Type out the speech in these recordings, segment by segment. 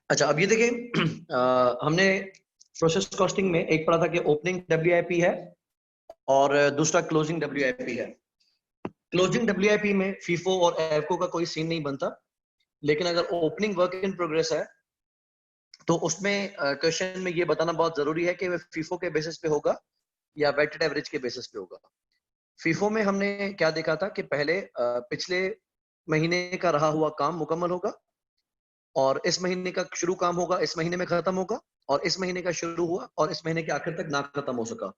अच्छा, अब ये देखिए हमने प्रोसेस कॉस्टिंग में एक पढ़ा था कि ओपनिंग WIP है और दूसरा क्लोजिंग WIP है। क्लोजिंग WIP में फीफो और एफको का कोई सीन नहीं बनता, लेकिन अगर ओपनिंग वर्क इन प्रोग्रेस है तो उसमें क्वेश्चन में ये बताना बहुत जरूरी है कि वह फीफो के बेसिस पे होगा या वेटेड एवरेज के बेसिस पे होगा। फीफो में हमने क्या देखा था कि पहले पिछले महीने का रहा हुआ काम मुकम्मल होगा और इस महीने का शुरू काम होगा, इस महीने में खत्म होगा, और इस महीने का शुरू हुआ और इस महीने के आखिर तक ना खत्म हो सका।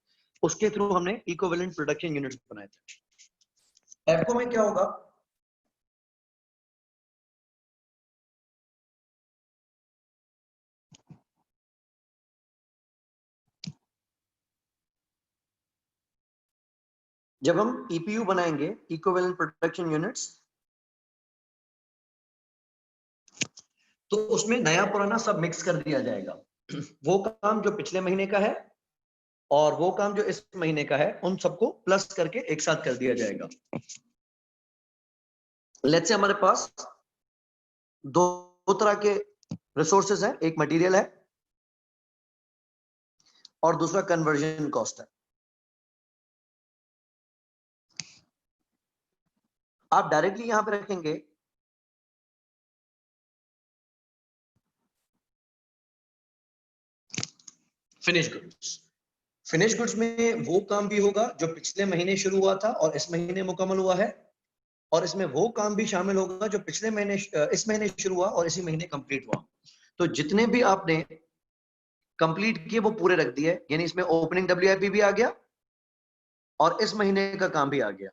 उसके थ्रू हमने इक्विवेलेंट प्रोडक्शन यूनिट्स बनाए थे। एफको में क्या होगा, जब हम ईपीयू बनाएंगे, इक्विवेलेंट प्रोडक्शन यूनिट्स, तो उसमें नया पुराना सब मिक्स कर दिया जाएगा। वो काम जो पिछले महीने का है और वो काम जो इस महीने का है, उन सबको प्लस करके एक साथ कर दिया जाएगा। लेट्स से हमारे पास दो तरह के रिसोर्सेज हैं, एक मटेरियल है और दूसरा कन्वर्जन कॉस्ट है। आप डायरेक्टली यहां पे रखेंगे फिनिश गुड्स। फिनिश गुड्स में वो काम भी होगा जो पिछले महीने शुरू हुआ था और इस महीने मुकम्मल हुआ है, और इसमें वो काम भी शामिल होगा जो पिछले महीने इस महीने शुरू हुआ और इसी महीने कंप्लीट हुआ। तो जितने भी आपने कंप्लीट किए वो पूरे रख दिए, यानी इसमें ओपनिंग WIP भी आ गया और इस महीने का काम भी आ गया।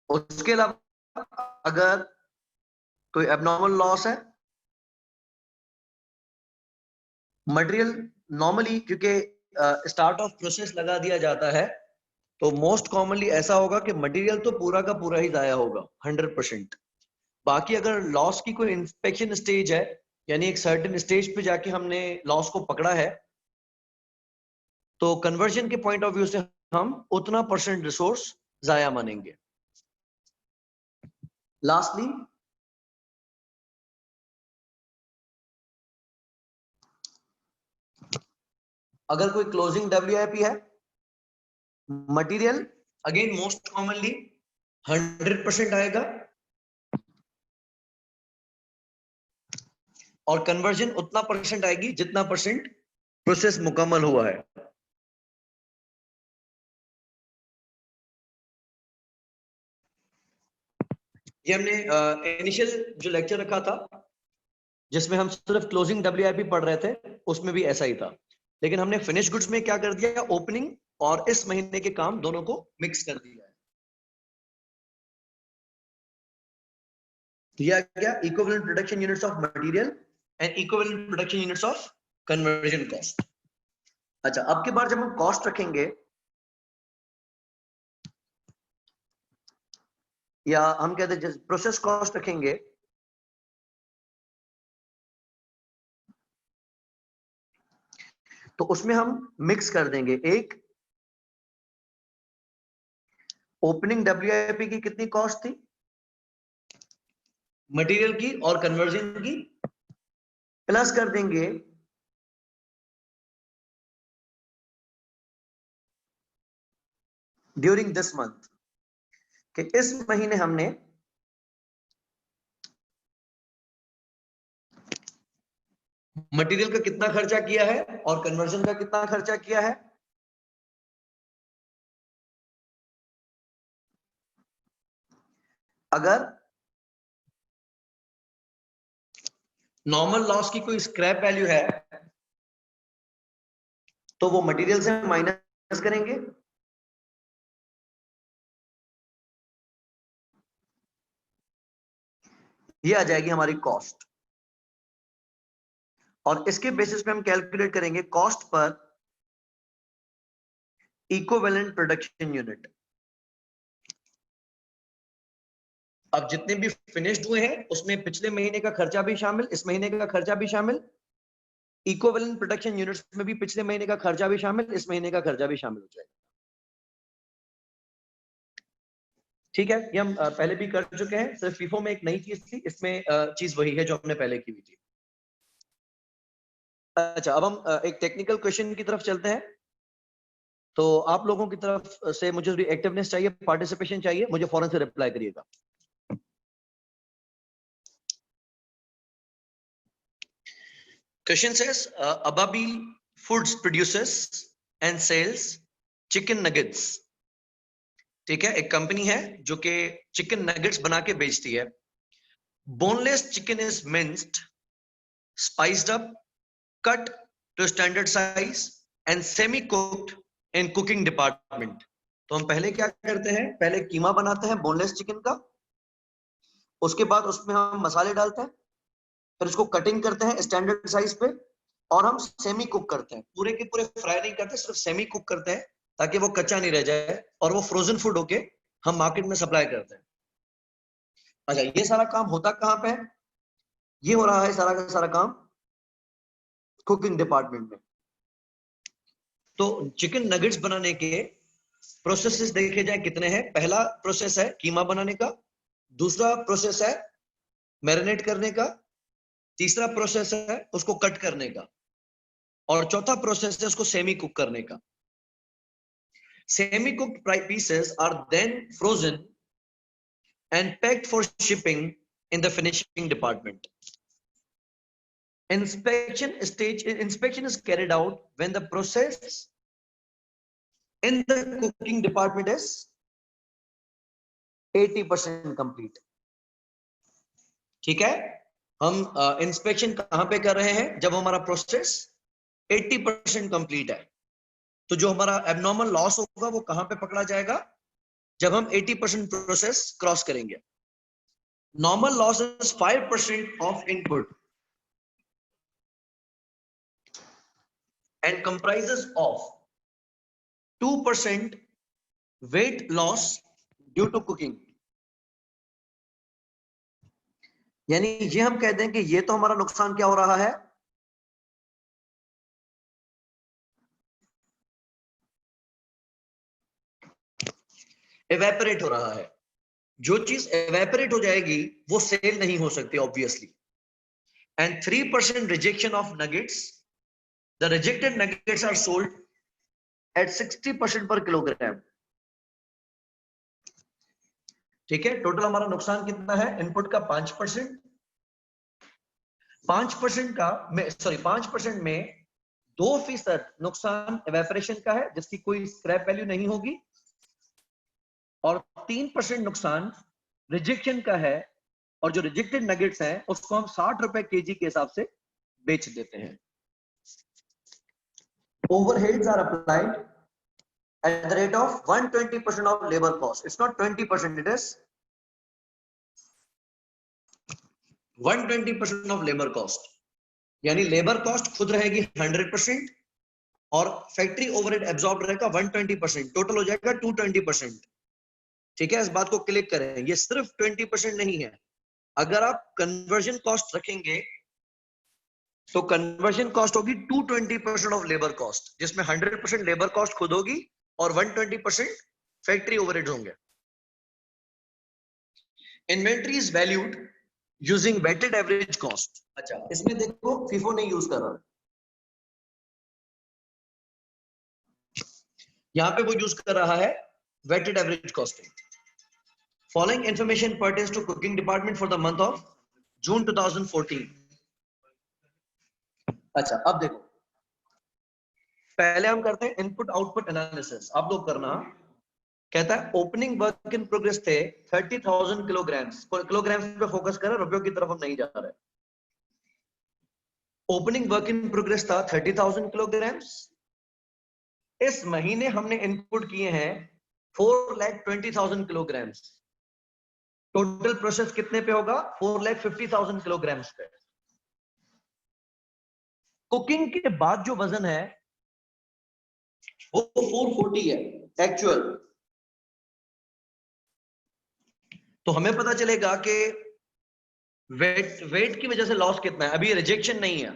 उसके अलावा अगर कोई एबनॉर्मल लॉस है, मटेरियल नॉर्मली क्योंकि स्टार्ट ऑफ प्रोसेस लगा दिया जाता है, तो मोस्ट कॉमनली ऐसा होगा कि मटेरियल तो पूरा का पूरा ही जाया होगा 100%। बाकी अगर लॉस की कोई इंस्पेक्शन स्टेज है, यानी एक सर्टेन स्टेज पे जाके हमने लॉस को पकड़ा है, तो कन्वर्जन के पॉइंट ऑफ व्यू से हम उतना परसेंट रिसोर्स जाया मानेंगे। लास्टली अगर कोई क्लोजिंग WIP है, मटेरियल अगेन मोस्ट कॉमनली 100% आएगा और कन्वर्जन उतना परसेंट आएगी जितना परसेंट प्रोसेस मुकम्मल हुआ है। ये हमने इनिशियल जो लेक्चर रखा था जिसमें हम सिर्फ क्लोजिंग WIP पढ़ रहे थे, उसमें भी ऐसा ही था, लेकिन हमने फिनिश गुड्स में क्या कर दिया, ओपनिंग और इस महीने के काम दोनों को मिक्स कर दिया है। दिया गया equivalent production units of material and equivalent production units of conversion cost. अच्छा, अब के बार जब हम कॉस्ट रखेंगे या हम कहते हैं प्रोसेस कॉस्ट रखेंगे, तो उसमें हम मिक्स कर देंगे, एक ओपनिंग WIP की कितनी कॉस्ट थी, मटेरियल की और कन्वर्जन की, प्लस कर देंगे ड्यूरिंग दिस मंथ, कि इस महीने हमने मटेरियल का कितना खर्चा किया है और कन्वर्जन का कितना खर्चा किया है। अगर नॉर्मल लॉस की कोई स्क्रैप वैल्यू है तो वो मटेरियल से माइनस करेंगे, ये आ जाएगी हमारी कॉस्ट, और इसके बेसिस पे हम कैलकुलेट करेंगे cost per equivalent production unit. अब जितने भी फिनिश्ड हुए हैं उसमें पिछले महीने का खर्चा भी शामिल, इस महीने का खर्चा भी शामिल, इक्विवेलेंट प्रोडक्शन यूनिट्स में भी पिछले महीने का खर्चा भी शामिल, इस महीने का खर्चा भी शामिल हो जाएगा। ठीक है, ये हम पहले भी कर चुके हैं, सिर्फ फीफो में एक नई चीज थी, इसमें चीज वही है जो हमने पहले की हुई थी। अच्छा, अब हम एक टेक्निकल क्वेश्चन की तरफ चलते हैं। तो आप लोगों की तरफ से मुझे एक्टिवनेस चाहिए, पार्टिसिपेशन चाहिए, मुझे फौरन से रिप्लाई करिएगा। Question says, Ababil Foods produces and sells chicken nuggets. ठीक है, एक कंपनी है जो कि चिकन नगेट्स बना के बेचती है। Boneless chicken is minced, spiced up, cut to standard size and semi cooked in cooking department. तो हम पहले क्या करते हैं, पहले कीमा बनाते हैं बोनलेस चिकन का, उसके बाद उसमें हम मसाले डालते हैं, फिर उसको कटिंग करते हैं स्टैंडर्ड साइज पे, और हम सेमी कुक करते हैं। पूरे के पूरे फ्राई नहीं करते, सिर्फ सेमी कुक करते हैं ताकि वो कच्चा नहीं रह जाए, और वो फ्रोजन फूड होके हम मार्केट में सप्लाई करते हैं। अच्छा, ये सारा काम होता कहाँ पे है? ये हो रहा है सारा का सारा काम कुकिंग डिपार्टमेंट में। तो चिकन नगेट्स बनाने के प्रोसेसेस देखे जाए कितने हैं। पहला प्रोसेस है कीमा बनाने का, दूसरा प्रोसेस है मैरिनेट करने का, तीसरा प्रोसेस है उसको कट करने का, और चौथा प्रोसेस है उसको सेमी कुक करने का। Semi cooked pieces are then frozen and packed for shipping in the finishing department. Inspection is carried out when the process in the cooking department is 80% complete. ठीक है, हम इंस्पेक्शन कहां पे कर रहे हैं? जब हमारा प्रोसेस 80% कंप्लीट है। तो जो हमारा एबनॉर्मल लॉस होगा वो कहां पे पकड़ा जाएगा? जब हम 80% प्रोसेस क्रॉस करेंगे। Normal loss is 5% of input and comprises of 2% weight loss due to cooking. यानी ये हम कहते हैं कि ये तो हमारा नुकसान क्या हो रहा है? एवेपोरेट हो रहा है। जो चीज एवेपोरेट हो जाएगी वो सेल नहीं हो सकती obviously. And 3% rejection of nuggets, the rejected nuggets are sold at 60% per kilogram. ठीक है, टोटल हमारा नुकसान कितना है? इनपुट का 5%, 5% का में 5% में 2% नुकसान एवेपोरेशन का है जिसकी कोई स्क्रैप वैल्यू नहीं होगी, और 3% नुकसान रिजेक्शन का है, और जो रिजेक्टेड नगेट्स हैं उसको हम 60 रुपए केजी के हिसाब से बेच देते हैं। Overheads are applied at the rate of 120% of labor cost. It's not 20%, it is 120% of labor cost. यानी लेबर कॉस्ट खुद रहेगी 100% और फैक्ट्री ओवरहेड एब्जॉर्ब रहेगा 120%, टोटल हो जाएगा 220%। ठीक है, इस बात को क्लिक करें, ये सिर्फ 20% नहीं है। अगर आप कन्वर्जन कॉस्ट रखेंगे तो कन्वर्जन कॉस्ट होगी 220% ऑफ लेबर कॉस्ट, जिसमें 100% लेबर कॉस्ट खुद होगी और 120% फैक्ट्री ओवरहेड होंगे। Inventory is valued using weighted average cost. अच्छा, इसमें देखो फीफो नहीं यूज कर रहा, यहां पे वो यूज कर रहा है weighted average costing. Following information pertains to cooking department for the month of June 2014। अच्छा, अब देखो, पहले हम करते हैं इनपुट आउटपुट एनालिसिस। आप लोग करना। कहता है ओपनिंग वर्क इन प्रोग्रेस थे 30,000 किलोग्राम्स पे फोकस करें, रुपयों की तरफ हम नहीं जा रहे। ओपनिंग वर्क इन प्रोग्रेस था 30,000 किलोग्राम्स। इस महीने हमने इनपुट किए हैं 4,20,000 किलोग्राम्स। टोटल प्रोसेस कितने पे होगा? 4,50,000 किलोग्राम्स पे। कुकिंग के बाद जो वजन है वो 440 है एक्चुअल। तो हमें पता चलेगा कि वेट की वजह से लॉस कितना है। अभी रिजेक्शन नहीं है,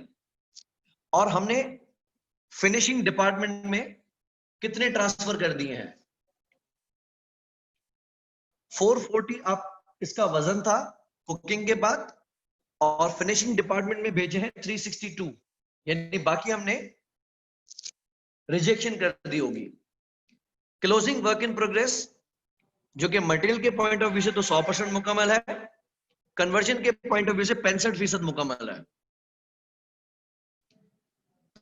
और हमने फिनिशिंग डिपार्टमेंट में कितने ट्रांसफर कर दिए हैं। 440 आप इसका वजन था कुकिंग के बाद, और फिनिशिंग डिपार्टमेंट में भेजे हैं 362, यानी बाकी हमने रिजेक्शन कर दी होगी। क्लोजिंग वर्क इन प्रोग्रेस, जो कि मटेरियल के पॉइंट ऑफ व्यू से तो 100% मुकम्मल है, कन्वर्जन के पॉइंट ऑफ व्यू से 65% मुकम्मल है।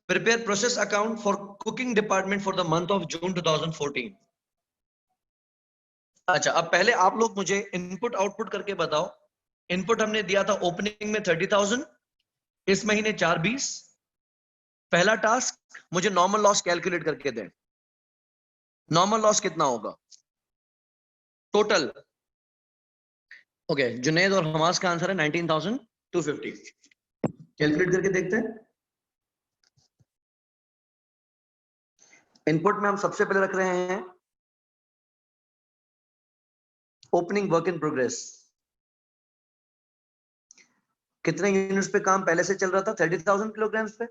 Prepare process account for cooking department for the month of June 2014। अच्छा, अब पहले आप लोग मुझे इनपुट आउटपुट करके बताओ। इनपुट हमने दिया था ओपनिंग में 30,000, इस महीने 420। पहला टास्क, मुझे नॉर्मल लॉस कैलकुलेट करके दें। नॉर्मल लॉस कितना होगा टोटल? ओके, जुनैद और हमास का आंसर है 19,250। कैलकुलेट करके देखते हैं। इनपुट में हम सबसे पहले रख रहे हैं ओपनिंग वर्क इन प्रोग्रेस। कितने यूनिट्स पे काम पहले से चल रहा था? 30,000 किलोग्राम पे।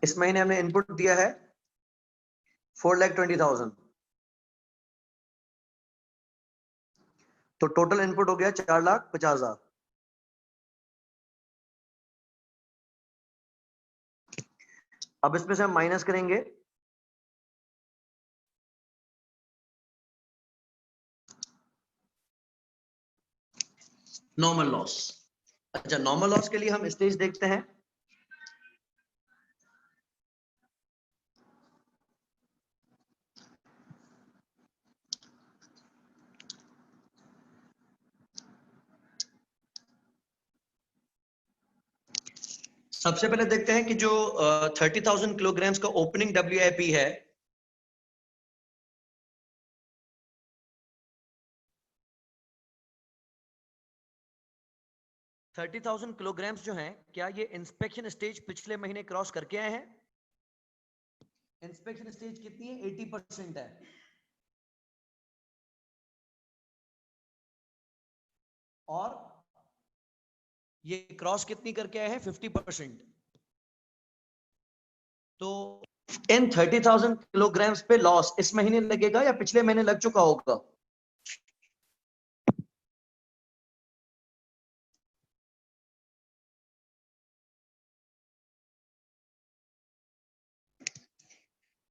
इस महीने हमने इनपुट दिया है 4,20,000, तो टोटल इनपुट हो गया 4,50,000। अब इसमें से हम माइनस करेंगे नॉर्मल लॉस। अच्छा, नॉर्मल लॉस के लिए हम स्टेज देखते हैं। सबसे पहले देखते हैं कि जो 30,000 किलोग्राम्स का ओपनिंग WIP है, किलोग्राम्स जो हैं, क्या ये इंस्पेक्शन स्टेज पिछले महीने क्रॉस करके आए हैं? इंस्पेक्शन स्टेज कितनी है? 80% है। और ये क्रॉस कितनी करके आए हैं? 50%। तो इन 30,000 किलोग्राम्स पे लॉस इस महीने लगेगा या पिछले महीने लग चुका होगा?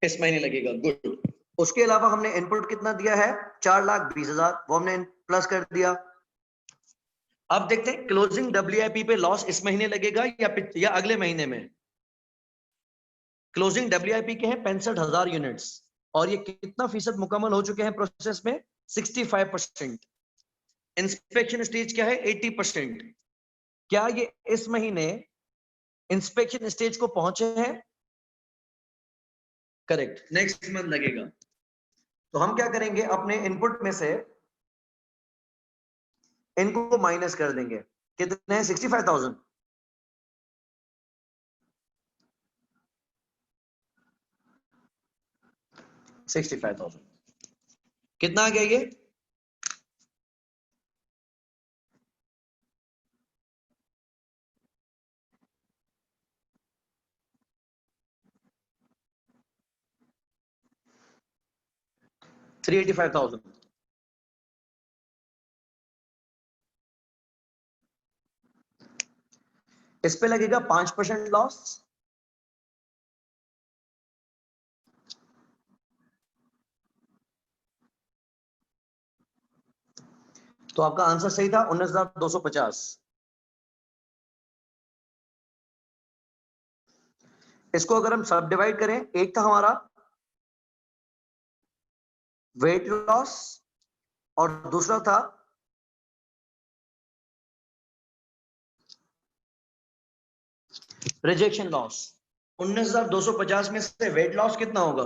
इस महीने लगेगा। गुड। उसके अलावा हमने इनपुट कितना दिया है? 4,20,000, वो हमने प्लस कर दिया। अब देखते हैं क्लोजिंग WIP पे लॉस इस महीने लगेगा या अगले महीने में। क्लोजिंग WIP के हैं 65,000 यूनिट्स, और ये कितना फीसद मुकम्मल हो चुके हैं प्रोसेस में? 65%। इंस्पेक्शन स्टेज क्या है? 80%। क्या ये इस महीने इंस्पेक्शन स्टेज को पहुंचे हैं? करेक्ट, नेक्स्ट मंथ लगेगा। तो हम क्या करेंगे, अपने इनपुट में से इनको माइनस कर देंगे। कितने? 65,000। 65,000 कितना आ गया ये? $385,000। इस पे लगेगा 5% लॉस। तो आपका आंसर सही था, 19,250। इसको अगर हम सब डिवाइड करें, एक था हमारा वेट लॉस और दूसरा था रिजेक्शन लॉस। 19,250 में से वेट लॉस कितना होगा?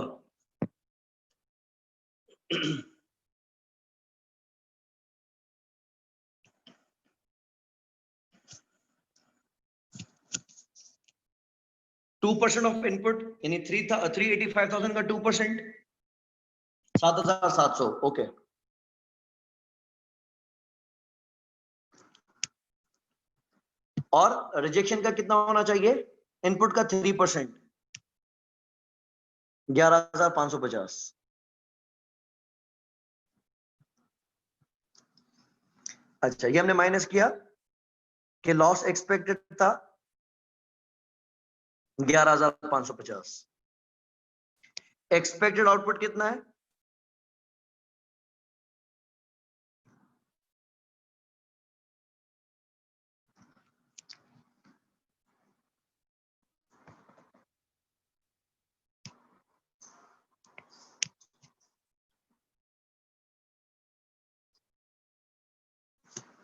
2% ऑफ इनपुट, यानी 385,000 का 2%, 7,700। ओके, और रिजेक्शन का कितना होना चाहिए? इनपुट का 3%, 11,550। अच्छा, ये हमने माइनस किया कि लॉस एक्सपेक्टेड था 11,550। एक्सपेक्टेड आउटपुट कितना है?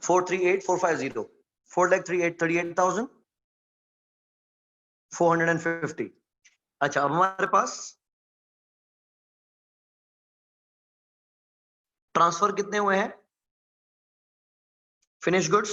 Four three eight four five zero 4,38,450। अच्छा, अब हमारे पास ट्रांसफर कितने हुए हैं? Finish goods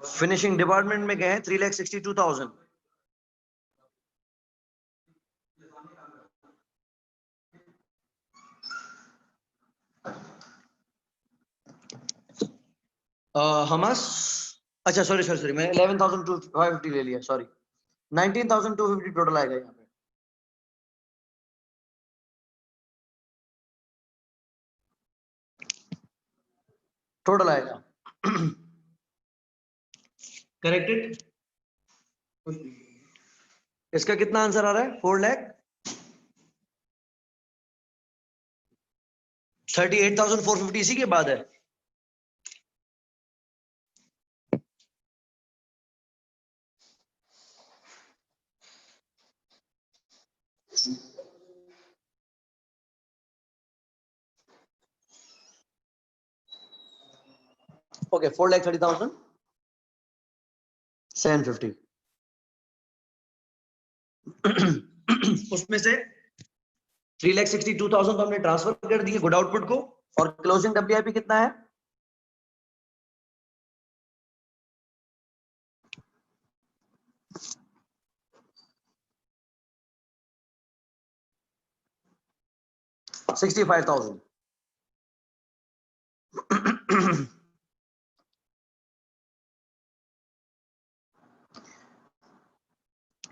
3,62,000। हमस, अच्छा सॉरी सॉरी सॉरी, मैंने 11,250 ले लिया, सॉरी। 19,250 टोटल आएगा यहाँ पे। टोटल आएगा करेक्टेड। इसका कितना आंसर आ रहा है? 4,38,450 इसी के बाद है। ओके, 4,30,750। उसमें से 3,62,000 तो हमने ट्रांसफर कर दिए गुड आउटपुट को, और क्लोजिंग डब्ल्यूआईपी कितना है? $65,000।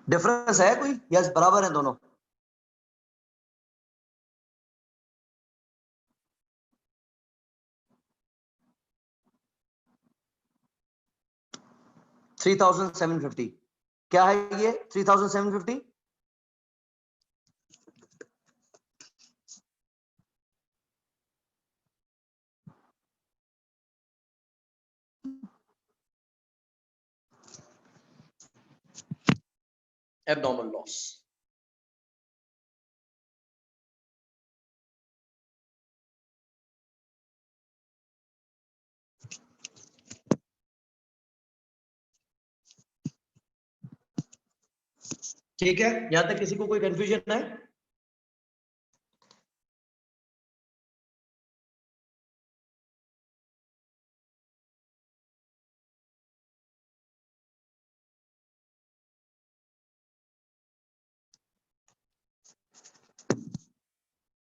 डिफरेंस है कोई या बराबर है दोनों? $3,750। क्या है ये 3,750? Abnormal loss. ठीक है, यहां तक किसी को कोई कंफ्यूजन है?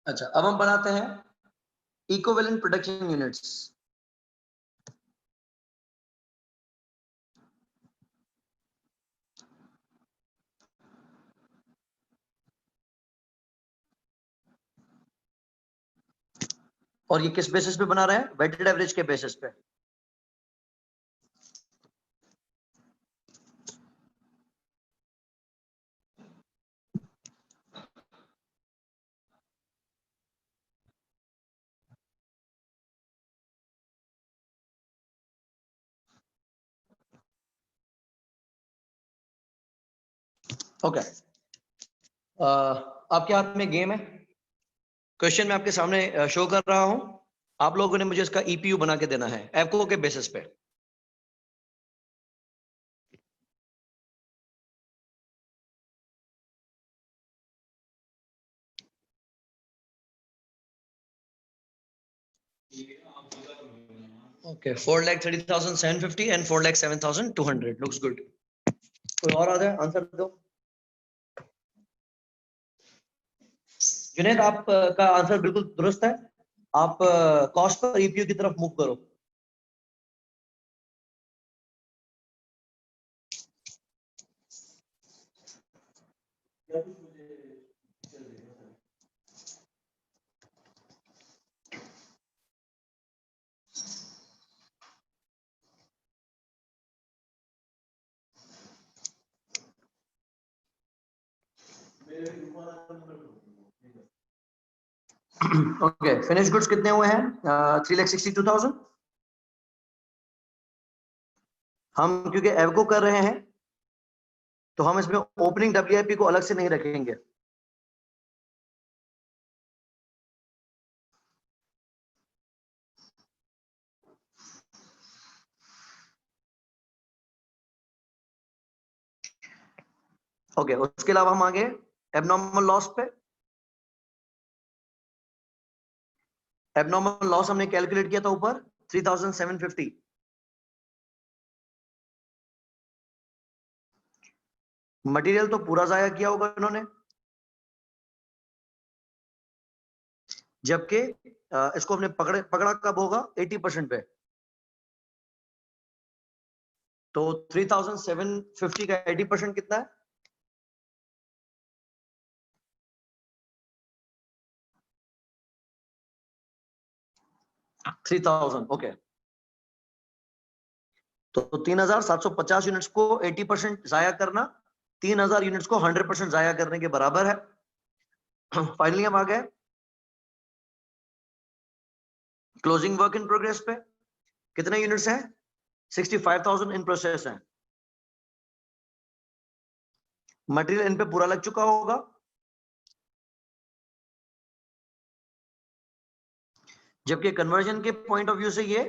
अच्छा, अब हम बनाते हैं इक्विवेलेंट प्रोडक्शन यूनिट्स। और ये किस बेसिस पे बना रहे हैं? वेटेड एवरेज के बेसिस पे। ओके, आपके हाथ में गेम है। क्वेश्चन मैं आपके सामने शो कर रहा हूं। आप लोगों ने मुझे इसका ईपीयू बना के देना है एफको के बेसिस पे। Okay, 4,30,750 and 4,07,200 looks good. कोई और आ जाए आंसर दो। जुनेद आप का आंसर बिल्कुल दुरुस्त है। आप कॉस्ट पर ईपीयू की तरफ मूव करो। ओके, फिनिश गुड्स कितने हुए हैं? 3,62,000। हम क्योंकि एवको कर रहे हैं तो हम इसमें ओपनिंग डब्ल्यूआईपी को अलग से नहीं रखेंगे। ओके, उसके अलावा हम आगे एबनॉर्मल लॉस पे। एबनॉर्मल लॉस हमने कैलकुलेट किया था ऊपर 3,750। मटेरियल तो पूरा जाया किया होगा इन्होंने, जबकि इसको हमने पकड़ा कब होगा? 80% पे। तो 3,750 का 80% कितना है? 3,000। ओके, तो 3,750 यूनिट्स को 80% जाया करना 3,000 यूनिट्स को 100% जाया करने के बराबर है। फाइनली हम आ गए क्लोजिंग वर्क इन प्रोग्रेस पे। कितने यूनिट्स हैं? 65,000 इन प्रोसेस हैं। मटेरियल इन पे पूरा लग चुका होगा, जबकि कन्वर्जन के पॉइंट ऑफ व्यू से ये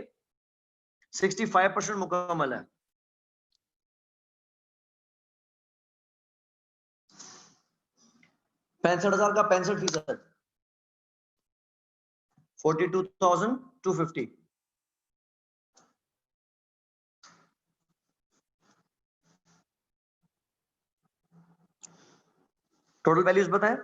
65% मुकम्मल है। ₹65,000 का 65%, 42,250। टोटल वैल्यूज बताएं।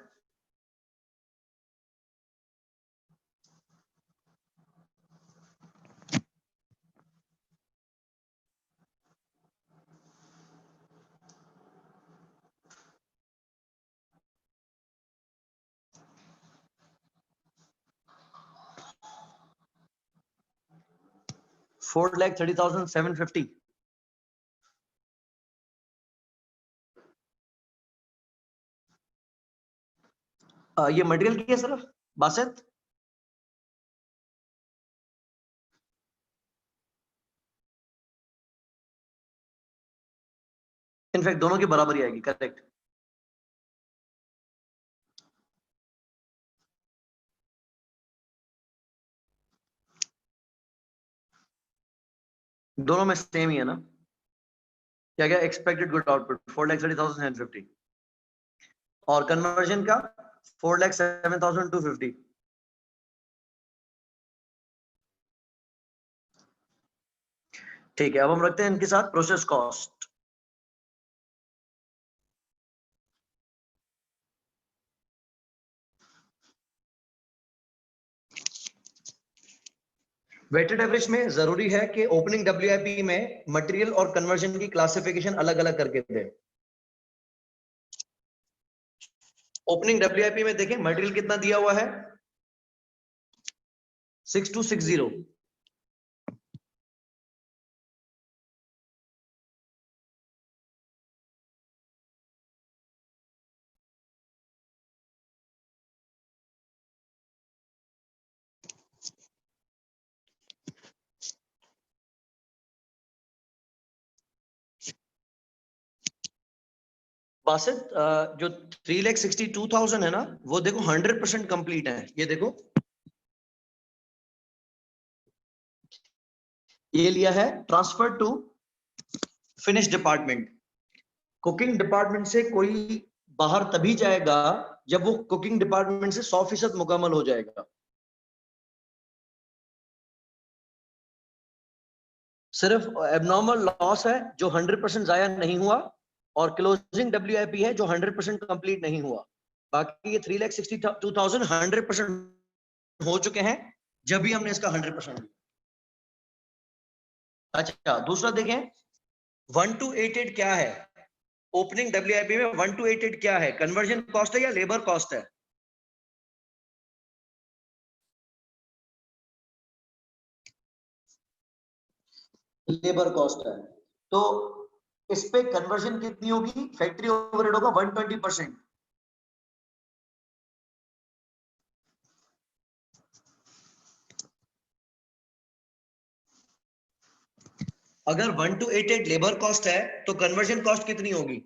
$4,30,750। ये मटेरियल की है सर बासित। इनफैक्ट दोनों की बराबरी आएगी, करेक्ट। दोनों में सेम ही है ना? क्या क्या एक्सपेक्टेड गुड आउटपुट 4,30,750 और कन्वर्जन का 4,07,250। ठीक है, अब हम रखते हैं इनके साथ प्रोसेस कॉस्ट। वेटेड एवरेज में जरूरी है कि ओपनिंग डब्ल्यूआईपी में मटेरियल और कन्वर्जन की क्लासिफिकेशन अलग अलग करके दे। ओपनिंग डब्ल्यूआईपी में देखें मटेरियल कितना दिया हुआ है? 6260। बासित जो 3,62,000 है ना, वो देखो 100% कंप्लीट है। ये देखो, ये लिया है transfer to finish department. Cooking department से कोई बाहर तभी जाएगा जब वो कुकिंग डिपार्टमेंट से 100% मुकम्मल हो जाएगा। सिर्फ एबनॉर्मल लॉस है जो 100% जाया नहीं हुआ, और क्लोजिंग WIP है जो 100% कंप्लीट नहीं हुआ। बाकी ये 3,62,000 100% हो चुके हैं जब भी हमने इसका 100%। अच्छा, दूसरा देखें 1288 क्या है। ओपनिंग WIP में 1288 क्या है? कन्वर्जन कॉस्ट है या लेबर कॉस्ट है? लेबर कॉस्ट है। तो इस पे कन्वर्जन कितनी होगी? फैक्ट्री ओवरहेड होगा 120%। अगर 1288 लेबर कॉस्ट है तो कन्वर्जन कॉस्ट कितनी होगी?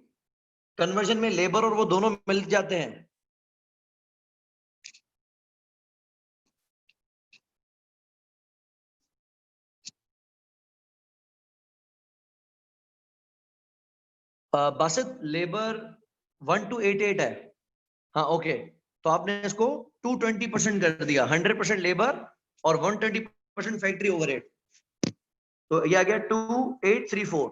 कन्वर्जन में लेबर और वो दोनों मिल जाते हैं। बासित लेबर 1288 है। हाँ ओके, तो आपने इसको 220% कर दिया, 100% लेबर और 120% फैक्ट्री ओवरहेड, तो ये आ गया 2834।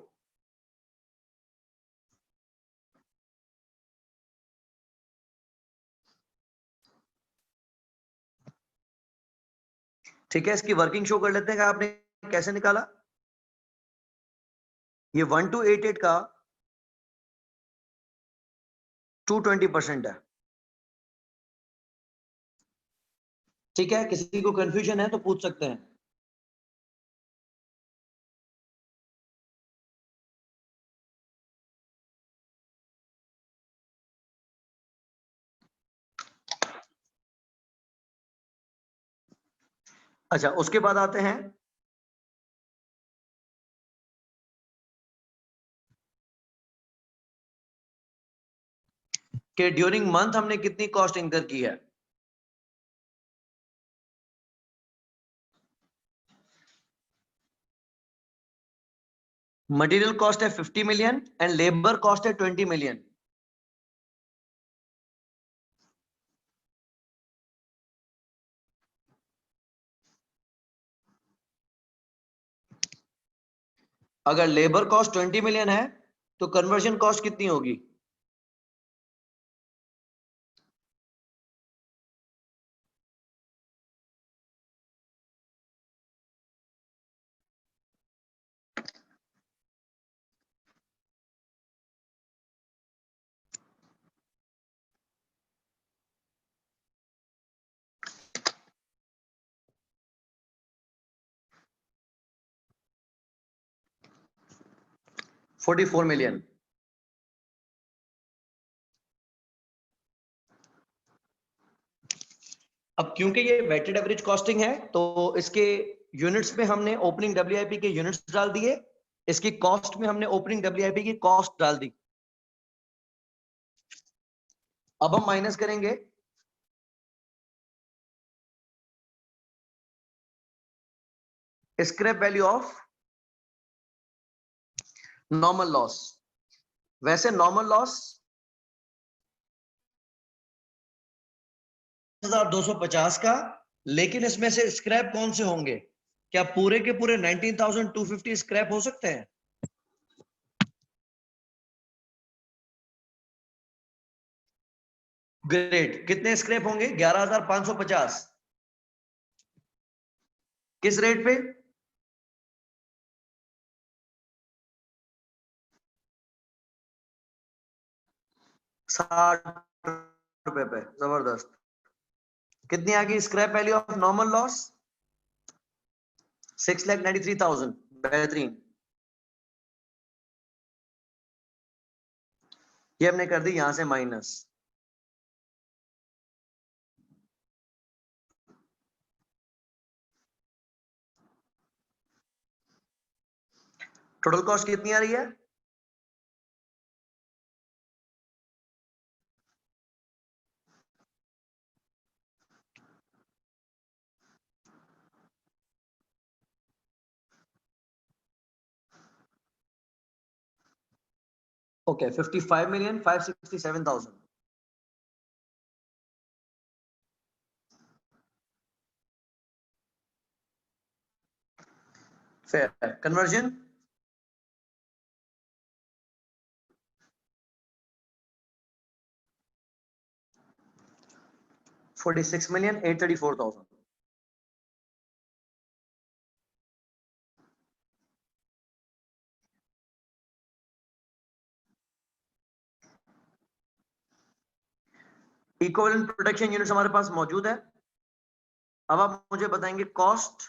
ठीक है, इसकी वर्किंग शो कर लेते हैं कि आपने कैसे निकाला। ये 1288 का 220% है। ठीक है, किसी को कंफ्यूजन है तो पूछ सकते हैं। अच्छा, उसके बाद आते हैं कि ड्यूरिंग मंथ हमने कितनी कॉस्ट इंकर की है। मटेरियल कॉस्ट है 50 मिलियन एंड लेबर कॉस्ट है 20 मिलियन। अगर लेबर कॉस्ट 20 मिलियन है तो कन्वर्जन कॉस्ट कितनी होगी? $44 मिलियन। अब क्योंकि ये वेटेड एवरेज कॉस्टिंग है तो इसके यूनिट्स में हमने ओपनिंग WIP के यूनिट्स डाल दिए, इसकी कॉस्ट में हमने ओपनिंग WIP की कॉस्ट डाल दी। अब हम माइनस करेंगे scrap value of normal loss. वैसे नॉर्मल लॉस 1250 का, लेकिन इसमें से स्क्रैप कौन से होंगे? क्या पूरे के पूरे 19,250 स्क्रैप हो सकते हैं? ग्रेट, कितने स्क्रैप होंगे? 11,550। किस रेट पे? 60 रुपए पे। जबरदस्त। कितनी आ गई scrap value of normal loss? 6,93,000। बेहतरीन, ये हमने कर दी यहां से माइनस। टोटल कॉस्ट कितनी आ रही है? Okay, 55,567,000। Fair. Conversion 46,834,000। Equivalent protection units हमारे पास मौजूद है। अब आप मुझे बताएंगे cost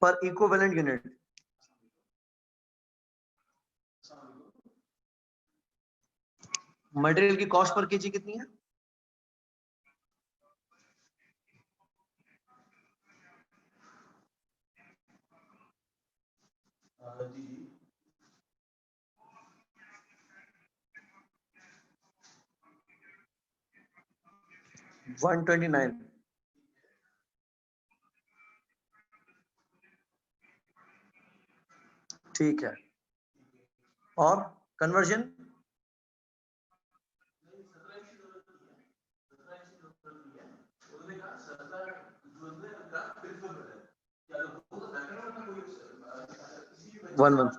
per equivalent unit. Material की कॉस्ट पर केजी कितनी है? $129। ठीक है। और conversion one one.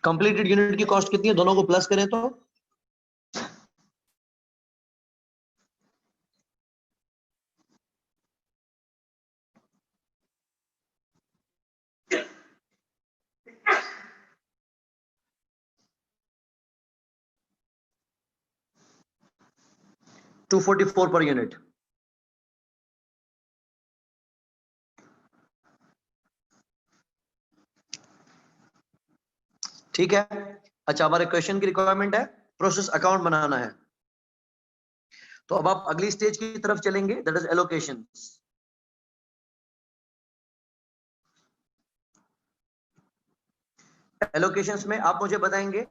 Completed unit की कॉस्ट कितनी है? दोनों को प्लस करें तो 244 पर यूनिट। ठीक है। अच्छा, हमारे क्वेश्चन की रिक्वायरमेंट है प्रोसेस अकाउंट बनाना है। तो अब आप अगली स्टेज की तरफ चलेंगे, दैट इज एलोकेशन। एलोकेशंस में आप मुझे बताएंगे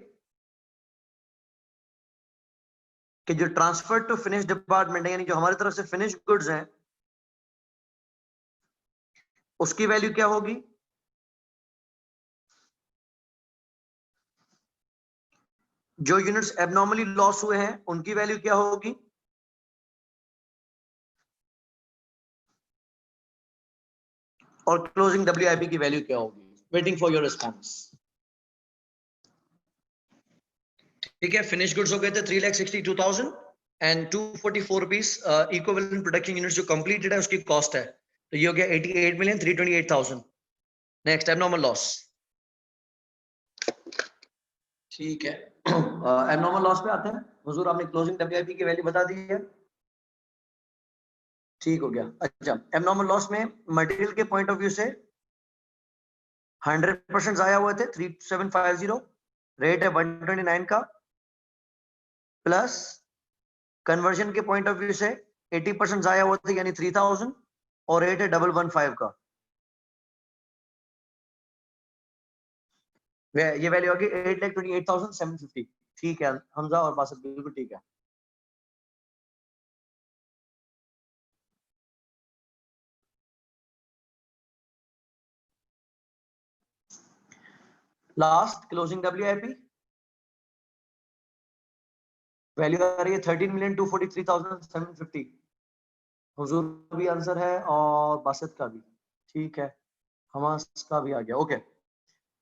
कि जो ट्रांसफर टू फिनिश डिपार्टमेंट है, यानी जो हमारी तरफ से फिनिश गुड्स हैं, उसकी वैल्यू क्या होगी? जो यूनिट्स एबनॉर्मली लॉस हुए हैं उनकी वैल्यू क्या होगी? और क्लोजिंग डब्ल्यूआईपी की वैल्यू क्या होगी? Waiting for your response. ठीक है, फिनिश गुड्स हो गए थे 3,62,000 and 244 rupees equivalent production units जो कंप्लीटेड है उसकी कॉस्ट है। तो ये हो गया 88,328,000। Next abnormal loss. ठीक है, एबनॉर्मल लॉस पे आते हैं। हुजूर आपने क्लोजिंग डब्ल्यूआईपी की वैल्यू बता दी है, ठीक हो गया। अच्छा, एबनॉर्मल लॉस में मटेरियल के पॉइंट ऑफ व्यू से 100% आया हुए थे 3750, रेट है 129 का, प्लस कन्वर्जन के पॉइंट ऑफ व्यू से 80% आया हुआ थे यानी 3000, और रेट है 115 का। ये वैल्यू होगी 8,28,750। ठीक है हमजा और बासत, बिल्कुल ठीक है। लास्ट क्लोजिंग डब्ल्यूआईपी वैल्यू आ रही है 13,243,750। हुजूर का भी आंसर है और बासत का भी। ठीक है, हमास का भी आ गया। ओके,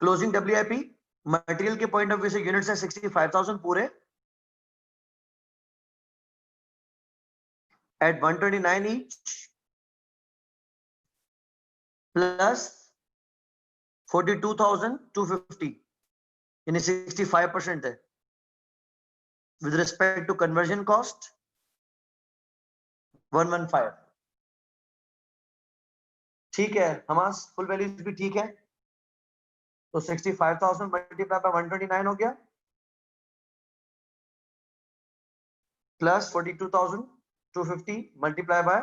क्लोजिंग डब्ल्यूआईपी मटेरियल के पॉइंट ऑफ व्यू से यूनिट्स है 65,000 पूरे at 129 each, plus 42,250 यानी 65% है। with respect to conversion cost 115। ठीक है, हमास फुल वैल्यूज भी ठीक है। तो 65,000 मल्टीप्लाई बाय 129 हो गया, प्लस 42,250 मल्टीप्लाई बाय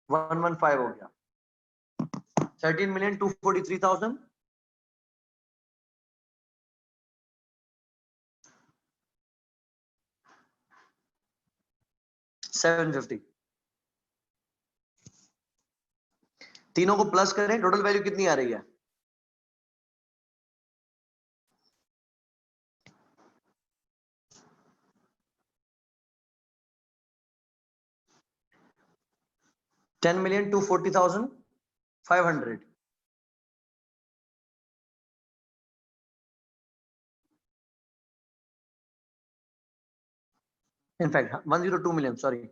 115 हो गया, 13,243,750। तीनों को प्लस करें, टोटल वैल्यू कितनी आ रही है? 10,240,500. In fact, 102 million, sorry.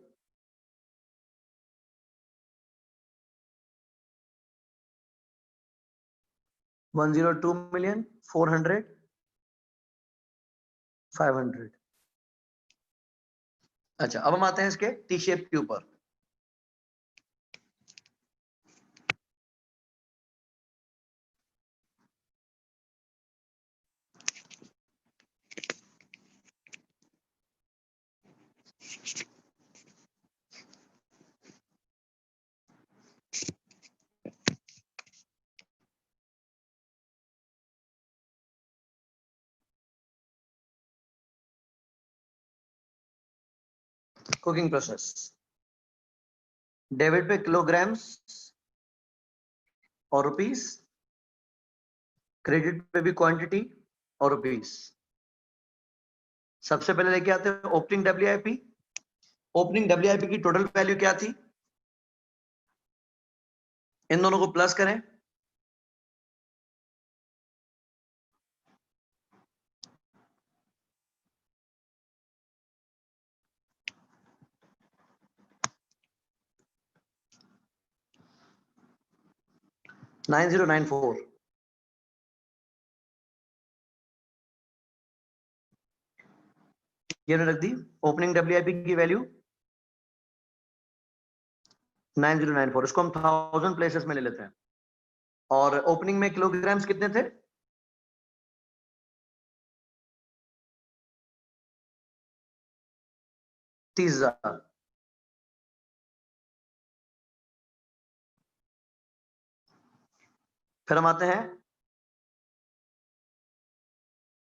$102,400,500. अच्छा, अब हम आते हैं इसके टी शेप के ऊपर। कुकिंग प्रोसेस, डेबिट पे किलोग्राम्स और रुपीस, क्रेडिट पे भी क्वांटिटी और रुपीस। सबसे पहले लेके आते हैं ओपनिंग डब्ल्यूआईपी। ओपनिंग डब्ल्यूआईपी की टोटल वैल्यू क्या थी? इन दोनों को प्लस करें, $9094। ये रख दी ओपनिंग डब्ल्यूआईपी की वैल्यू 9094। इसको हम 1000 प्लेसेस में ले लेते हैं। और ओपनिंग में किलोग्राम्स कितने थे? 30,000। फिर हम आते हैं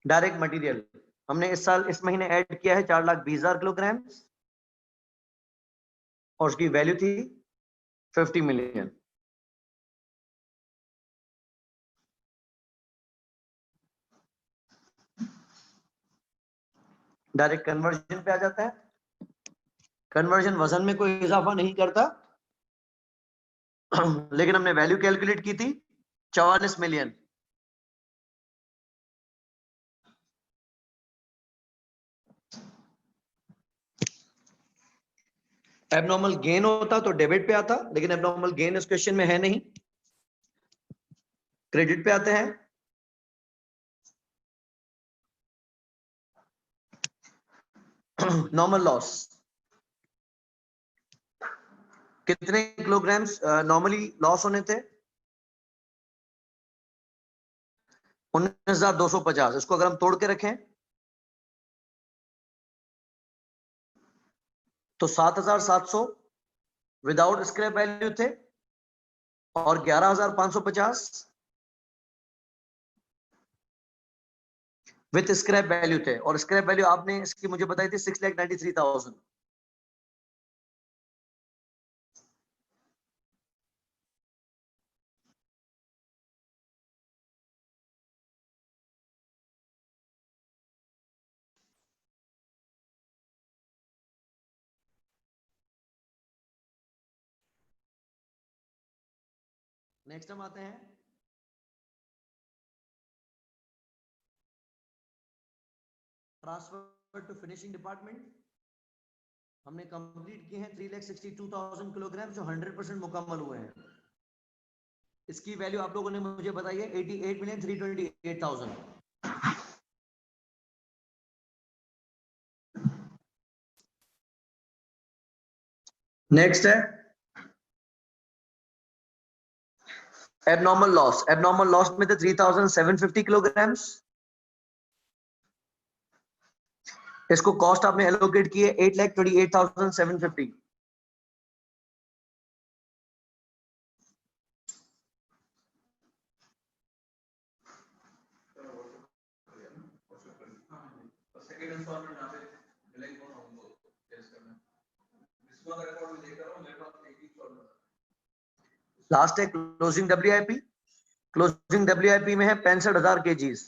डायरेक्ट मटेरियल। हमने इस साल इस महीने ऐड किया है 4,20,000 किलोग्राम और उसकी वैल्यू थी 50 मिलियन। डायरेक्ट कन्वर्जन पे आ जाता है। कन्वर्जन वजन में कोई इजाफा नहीं करता, लेकिन हमने वैल्यू कैलकुलेट की थी 44 मिलियन। एबनॉर्मल गेन होता तो डेबिट पे आता, लेकिन एबनॉर्मल गेन इस क्वेश्चन में है नहीं। क्रेडिट पे आते हैं। नॉर्मल लॉस, कितने किलोग्राम्स नॉर्मली लॉस होने थे? 19,250। इसको अगर हम तोड़ के रखें तो 7,700 विदाउट स्क्रैप वैल्यू थे और 11,550 विथ स्क्रैप वैल्यू थे। और स्क्रैप वैल्यू आपने इसकी मुझे बताई थी 6,93,000। नेक्स्ट हम आते हैं ट्रांसफर टू फिनिशिंग डिपार्टमेंट। हमने कंप्लीट किए हैं 3,62,000 किलोग्राम जो 100% मुकम्मल हुए हैं। इसकी वैल्यू आप लोगों ने मुझे बताई है 88,328,000। नेक्स्ट है एबनॉर्मल लॉस। एबनॉर्मल लॉस में थे 3,750 किलोग्राम। इसको कॉस्ट आपने एलोकेट की है 8,28,750। लास्ट है क्लोजिंग डब्ल्यूआईपी। क्लोजिंग डब्ल्यूआईपी में है 65,000 केजीज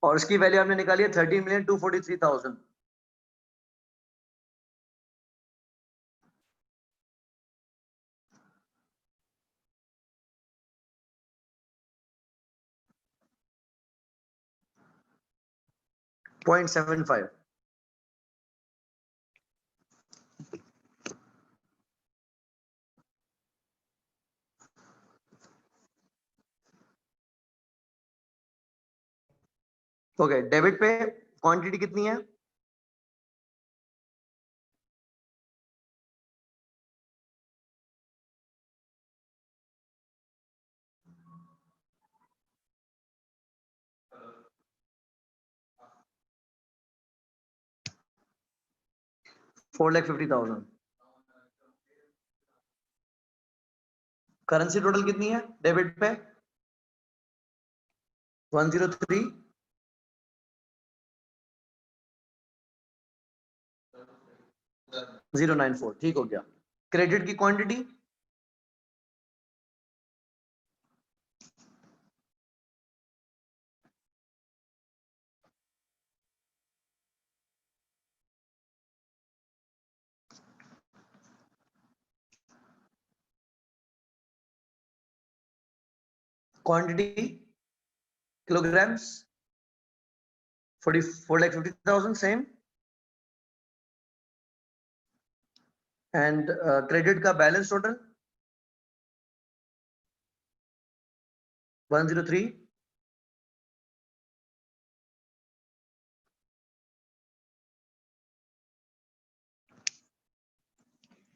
और इसकी वैल्यू हमने निकाली है 13,243,000। 0.75। ओके, डेबिट पे क्वांटिटी कितनी है? $4,50,000। करेंसी टोटल कितनी है डेबिट पे? 103,094। ठीक हो गया। क्रेडिट की quantity? Quantity kilograms, 4,50,000 same। And credit का बैलेंस टोटल 103।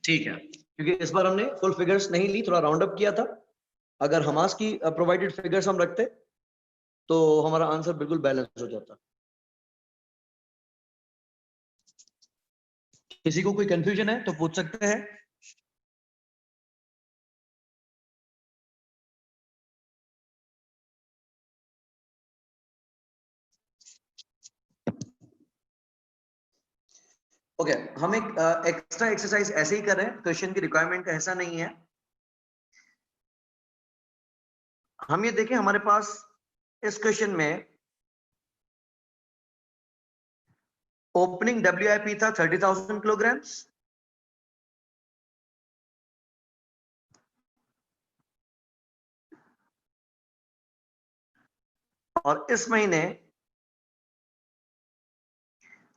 ठीक है, क्योंकि इस बार हमने फुल फिगर्स नहीं ली, थोड़ा राउंड अप किया था। अगर हमास की प्रोवाइडेड फिगर्स हम रखते तो हमारा आंसर बिल्कुल बैलेंस हो जाता। किसी को कोई कंफ्यूजन है तो पूछ सकते हैं। ओके, हम एक एक्स्ट्रा एक्सरसाइज ऐसे ही कर रहे हैं, क्वेश्चन की रिक्वायरमेंट ऐसा नहीं है। हम ये देखें, हमारे पास इस क्वेश्चन में ओपनिंग WIP था 30,000 किलोग्राम्स, और इस महीने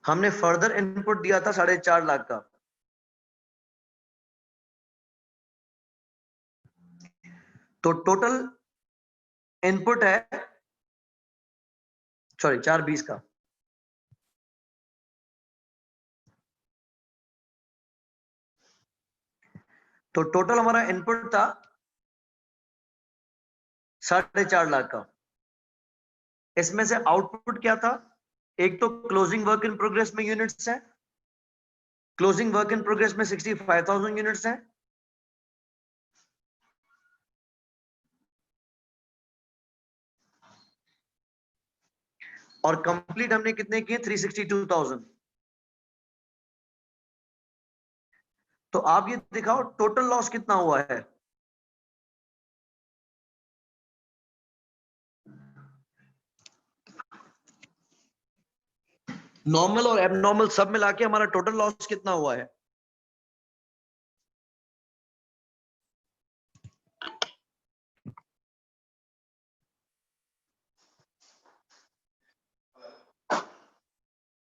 हमने फर्दर इनपुट दिया था 4.5 लाख का। तो टोटल इनपुट है, सॉरी 420 का। तो टोटल हमारा इनपुट था 4.5 लाख का। इसमें से आउटपुट क्या था? एक तो क्लोजिंग वर्क इन प्रोग्रेस में यूनिट्स है, क्लोजिंग वर्क इन प्रोग्रेस में 65,000 यूनिट्स है। और कंप्लीट हमने कितने किए? 362,000। तो आप ये दिखाओ टोटल लॉस कितना हुआ है। नॉर्मल और एबनॉर्मल सब मिला के हमारा टोटल लॉस कितना हुआ है?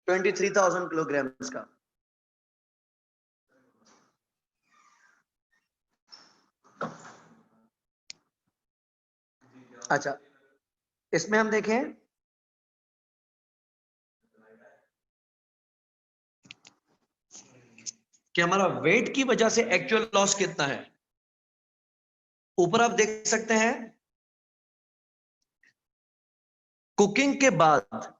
$23,000 किलोग्राम्स का। अच्छा, इसमें हम देखें कि हमारा वेट की वजह से एक्चुअल लॉस कितना है। ऊपर आप देख सकते हैं, कुकिंग के बाद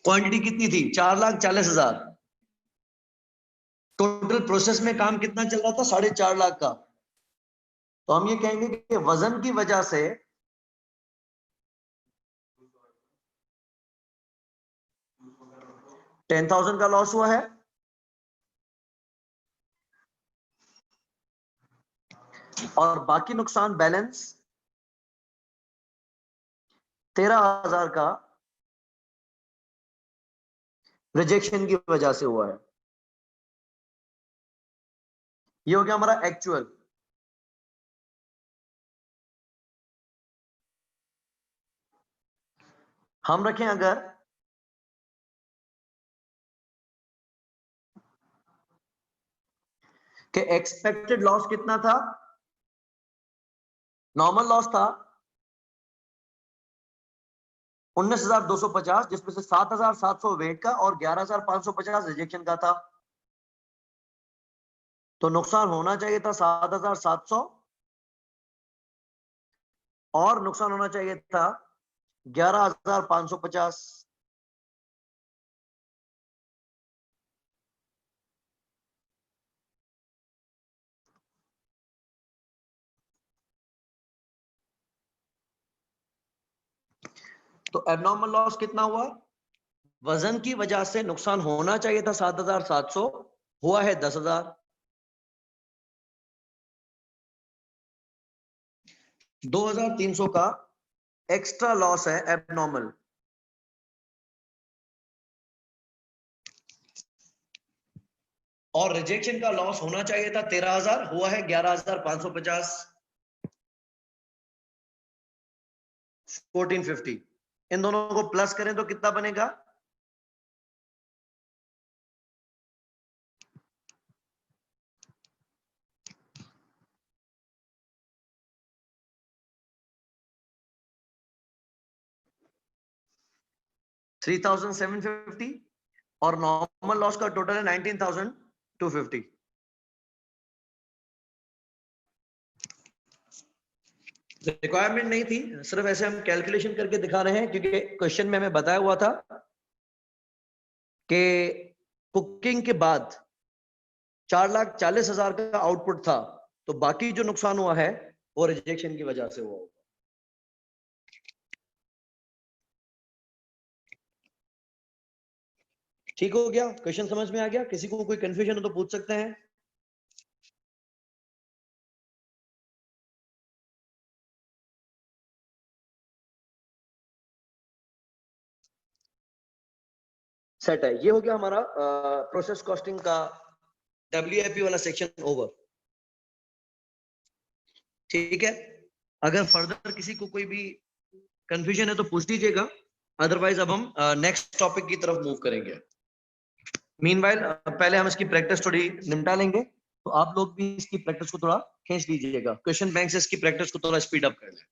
क्वांटिटी कितनी थी? 4,40,000। टोटल प्रोसेस में काम कितना चल रहा था? 4.5 लाख का। तो हम ये कहेंगे कि वजन की वजह से 10,000 का लॉस हुआ है। और बाकी नुकसान बैलेंस 13,000 का रिजेक्शन की वजह से हुआ है। ये हो गया हमारा एक्चुअल। हम रखें अगर कि एक्सपेक्टेड लॉस कितना था, नॉर्मल लॉस था 19,250, जिसमें से 7,700 वेट का और 11,550 रिजेक्शन का था। तो नुकसान होना चाहिए था 7,700 और नुकसान होना चाहिए था 11,550। तो एबनॉर्मल लॉस कितना हुआ? वजन की वजह से नुकसान होना चाहिए था 7,700, हुआ है 10,000। 2,300 का एक्स्ट्रा लॉस है एबनॉर्मल। और रिजेक्शन का लॉस होना चाहिए था 13,000, हुआ है 11,550। 1450। इन दोनों को प्लस करें तो कितना बनेगा? $3,750 और नॉर्मल लॉस का टोटल है 19,250। रिक्वायरमेंट नहीं थी, सिर्फ ऐसे हम कैलकुलेशन करके दिखा रहे हैं, क्योंकि क्वेश्चन में हमें बताया हुआ था कि कुकिंग के बाद 4,40,000 का आउटपुट था, तो बाकी जो नुकसान हुआ है वो रिजेक्शन की वजह से हुआ। ठीक हो गया? क्वेश्चन समझ में आ गया? किसी को कोई कंफ्यूजन हो तो पूछ सकते हैं। सेट है। ये हो गया हमारा प्रोसेस कॉस्टिंग का WIP वाला सेक्शन ओवर। ठीक है, अगर फर्दर किसी को कोई भी कंफ्यूजन है तो पूछ लीजिएगा, अदरवाइज अब हम नेक्स्ट टॉपिक की तरफ मूव करेंगे। मीनवाइल पहले हम इसकी प्रैक्टिस थोड़ी निपटा लेंगे, तो आप लोग भी इसकी प्रैक्टिस को थोड़ा खींच लीजिएगा। क्वेश्चन बैंक से इसकी प्रैक्टिस को थोड़ा स्पीड अप कर लें।